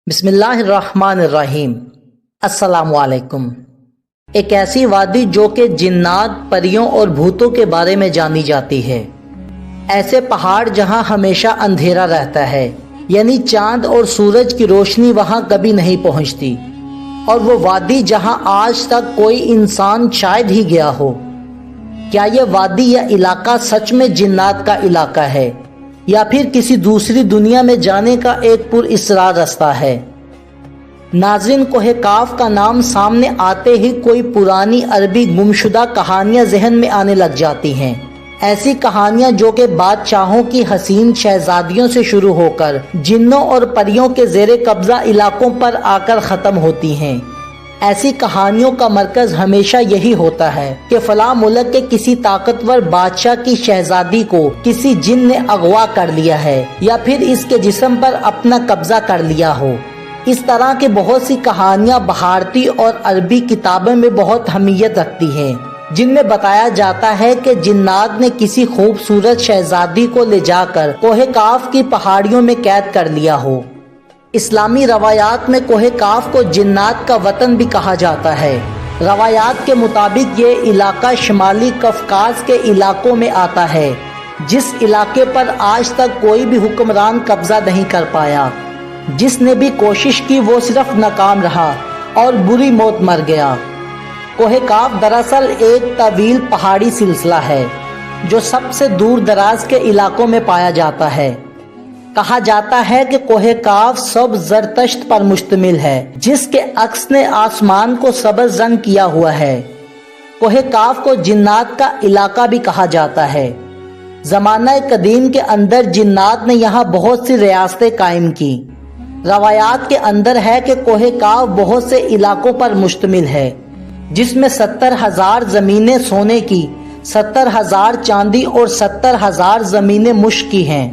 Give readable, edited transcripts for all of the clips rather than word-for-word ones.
بسم اللہ الرحمن الرحیم۔ السلام علیکم۔ ایک ایسی وادی جو کہ جنات، پریوں اور بھوتوں کے بارے میں جانی جاتی ہے، ایسے پہاڑ جہاں ہمیشہ اندھیرا رہتا ہے، یعنی چاند اور سورج کی روشنی وہاں کبھی نہیں پہنچتی، اور وہ وادی جہاں آج تک کوئی انسان شاید ہی گیا ہو۔ کیا یہ وادی یا علاقہ سچ میں جنات کا علاقہ ہے یا پھر کسی دوسری دنیا میں جانے کا ایک پر اسرار رستہ ہے؟ ناظرین، کوہ کاف کا نام سامنے آتے ہی کوئی پرانی عربی گمشدہ کہانیاں ذہن میں آنے لگ جاتی ہیں۔ ایسی کہانیاں جو کہ بادشاہوں کی حسین شہزادیوں سے شروع ہو کر جنوں اور پریوں کے زیر قبضہ علاقوں پر آ کر ختم ہوتی ہیں۔ ایسی کہانیوں کا مرکز ہمیشہ یہی ہوتا ہے کہ فلاں ملک کے کسی طاقتور بادشاہ کی شہزادی کو کسی جن نے اغوا کر لیا ہے یا پھر اس کے جسم پر اپنا قبضہ کر لیا ہو۔ اس طرح کے بہت سی کہانیاں بھارتی اور عربی کتابوں میں بہت اہمیت رکھتی ہیں، جن میں بتایا جاتا ہے کہ جنات نے کسی خوبصورت شہزادی کو لے جا کر کوہ کاف کی پہاڑیوں میں قید کر لیا ہو۔ اسلامی روایات میں کوہ کاف کو جنات کا وطن بھی کہا جاتا ہے۔ روایات کے مطابق یہ علاقہ شمالی قفقاز کے علاقوں میں آتا ہے، جس علاقے پر آج تک کوئی بھی حکمران قبضہ نہیں کر پایا۔ جس نے بھی کوشش کی وہ صرف ناکام رہا اور بری موت مر گیا۔ کوہ کاف دراصل ایک طویل پہاڑی سلسلہ ہے جو سب سے دور دراز کے علاقوں میں پایا جاتا ہے۔ کہا جاتا ہے کہ کوہ کاف سبز زرتشت پر مشتمل ہے، جس کے عکس نے آسمان کو سبز رنگ کیا ہوا ہے۔ کوہ کاف کو جنات کا علاقہ بھی کہا جاتا ہے۔ زمانہ قدیم کے اندر جنات نے یہاں بہت سی ریاستیں قائم کی۔ روایات کے اندر ہے کہ کوہ کاف بہت سے علاقوں پر مشتمل ہے، جس میں 70,000 زمینیں سونے کی، 70,000 چاندی اور 70,000 زمینیں مشک کی ہیں۔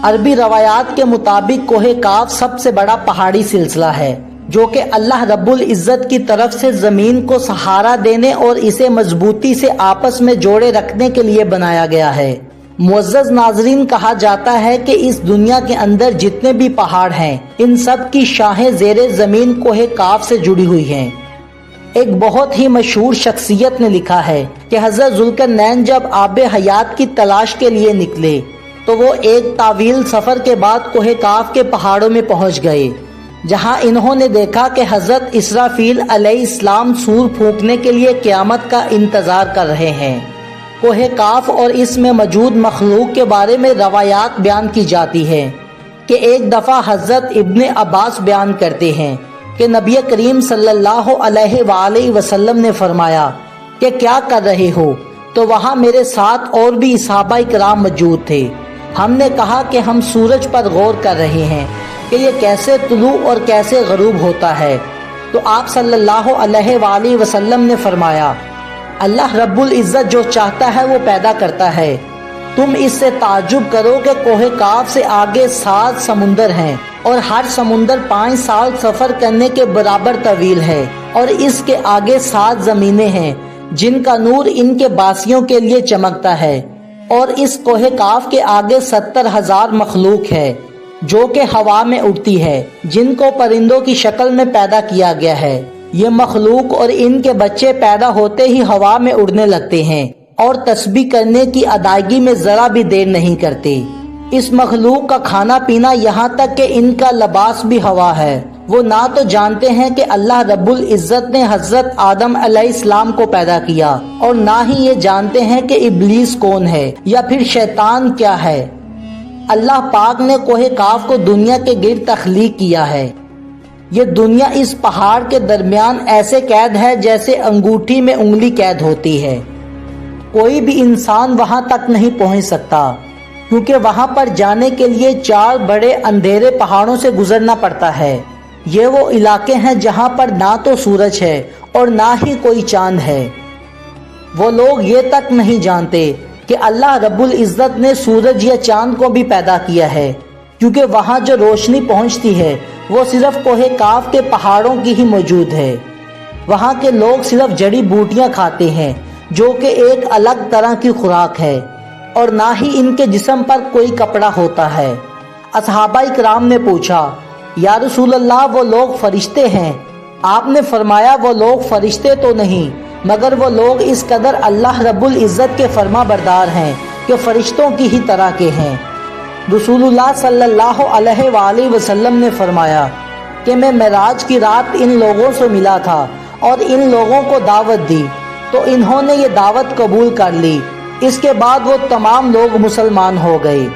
عربی روایات کے مطابق کوہ کاف سب سے بڑا پہاڑی سلسلہ ہے جو کہ اللہ رب العزت کی طرف سے زمین کو سہارا دینے اور اسے مضبوطی سے آپس میں جوڑے رکھنے کے لیے بنایا گیا ہے۔ معزز ناظرین، کہا جاتا ہے کہ اس دنیا کے اندر جتنے بھی پہاڑ ہیں، ان سب کی شاخیں زیر زمین کوہ کاف سے جڑی ہوئی ہیں۔ ایک بہت ہی مشہور شخصیت نے لکھا ہے کہ حضرت ذوالقرنین جب آب حیات کی تلاش کے لیے نکلے تو وہ ایک طویل سفر کے بعد کوہ کاف کے پہاڑوں میں پہنچ گئے، جہاں انہوں نے دیکھا کہ حضرت اسرافیل علیہ السلام سور پھونکنے کے لیے قیامت کا انتظار کر رہے ہیں۔ کوہ کاف اور اس میں موجود مخلوق کے بارے میں روایات بیان کی جاتی ہے کہ ایک دفعہ حضرت ابن عباس بیان کرتے ہیں کہ نبی کریم صلی اللہ علیہ وآلہ وسلم نے فرمایا کہ کیا کر رہے ہو؟ تو وہاں میرے ساتھ اور بھی صحابہ کرام موجود تھے۔ ہم نے کہا کہ ہم سورج پر غور کر رہے ہیں کہ یہ کیسے طلوع اور کیسے غروب ہوتا ہے۔ تو آپ صلی اللہ علیہ وآلہ وسلم نے فرمایا، اللہ رب العزت جو چاہتا ہے وہ پیدا کرتا ہے۔ تم اس سے تعجب کرو کہ کوہ کاف سے آگے 7 سمندر ہیں اور ہر سمندر 5 سال سفر کرنے کے برابر طویل ہے، اور اس کے آگے 7 زمینیں ہیں جن کا نور ان کے باسیوں کے لیے چمکتا ہے، اور اس کوہ کاف کے آگے 70,000 مخلوق ہے جو کہ ہوا میں اڑتی ہے، جن کو پرندوں کی شکل میں پیدا کیا گیا ہے۔ یہ مخلوق اور ان کے بچے پیدا ہوتے ہی ہوا میں اڑنے لگتے ہیں اور تسبیح کرنے کی ادائیگی میں ذرا بھی دیر نہیں کرتے۔ اس مخلوق کا کھانا پینا، یہاں تک کہ ان کا لباس بھی ہوا ہے۔ وہ نہ تو جانتے ہیں کہ اللہ رب العزت نے حضرت آدم علیہ السلام کو پیدا کیا، اور نہ ہی یہ جانتے ہیں کہ ابلیس کون ہے یا پھر شیطان کیا ہے۔ اللہ پاک نے کوہ کاف کو دنیا کے گرد تخلیق کیا ہے۔ یہ دنیا اس پہاڑ کے درمیان ایسے قید ہے جیسے انگوٹھی میں انگلی قید ہوتی ہے۔ کوئی بھی انسان وہاں تک نہیں پہنچ سکتا، کیونکہ وہاں پر جانے کے لیے 4 بڑے اندھیرے پہاڑوں سے گزرنا پڑتا ہے۔ یہ وہ علاقے ہیں جہاں پر نہ تو سورج ہے اور نہ ہی کوئی چاند ہے۔ وہ لوگ یہ تک نہیں جانتے کہ اللہ رب العزت نے سورج یا چاند کو بھی پیدا کیا ہے، کیونکہ وہاں جو روشنی پہنچتی ہے وہ صرف کوہ کاف کے پہاڑوں کی ہی موجود ہے۔ وہاں کے لوگ صرف جڑی بوٹیاں کھاتے ہیں جو کہ ایک الگ طرح کی خوراک ہے، اور نہ ہی ان کے جسم پر کوئی کپڑا ہوتا ہے۔ اصحابہ کرام نے پوچھا یا رسول اللہ وہ لوگ فرشتے ہیں۔ آپ نے فرمایا وہ لوگ فرشتے تو نہیں مگر وہ لوگ اس قدر اللہ رب العزت کے فرما بردار ہیں کہ فرشتوں کی ہی طرح کے ہیں۔ رسول اللہ صلی اللہ علیہ وآلہ وسلم نے فرمایا کہ میں معراج کی رات ان لوگوں سے ملا تھا اور ان لوگوں کو دعوت دی تو انہوں نے یہ دعوت قبول کر لی، اس کے بعد وہ تمام لوگ مسلمان ہو گئے۔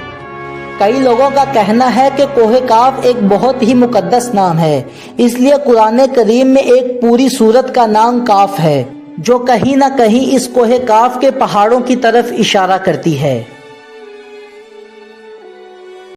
کئی لوگوں کا کہنا ہے کہ کوہ کاف ایک بہت ہی مقدس نام ہے، اس لیے قرآن کریم میں ایک پوری سورت کا نام کاف ہے جو کہیں نہ کہیں اس کوہ کاف کے پہاڑوں کی طرف اشارہ کرتی ہے۔